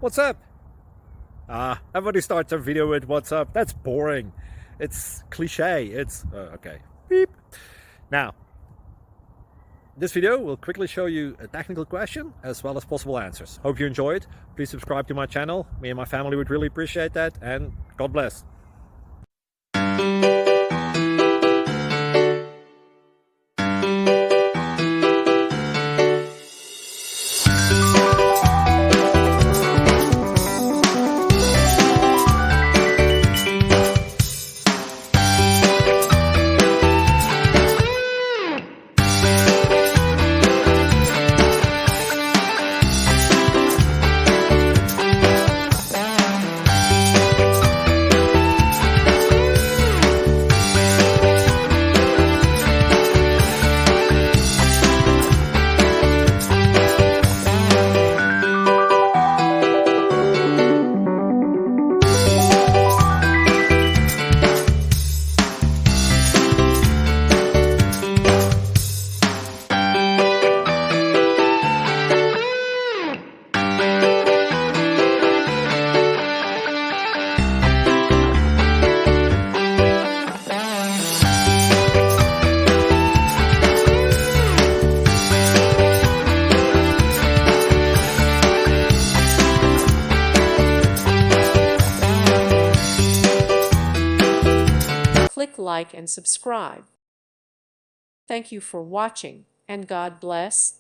What's up? Everybody starts their video with what's up. That's boring. It's cliche. It's okay. Beep. Now, this video will quickly show you a technical question as well as possible answers. Hope you enjoyed. Please subscribe to my channel. Me and my family would really appreciate that, and God bless. Click like and subscribe. Thank you for watching, and God bless.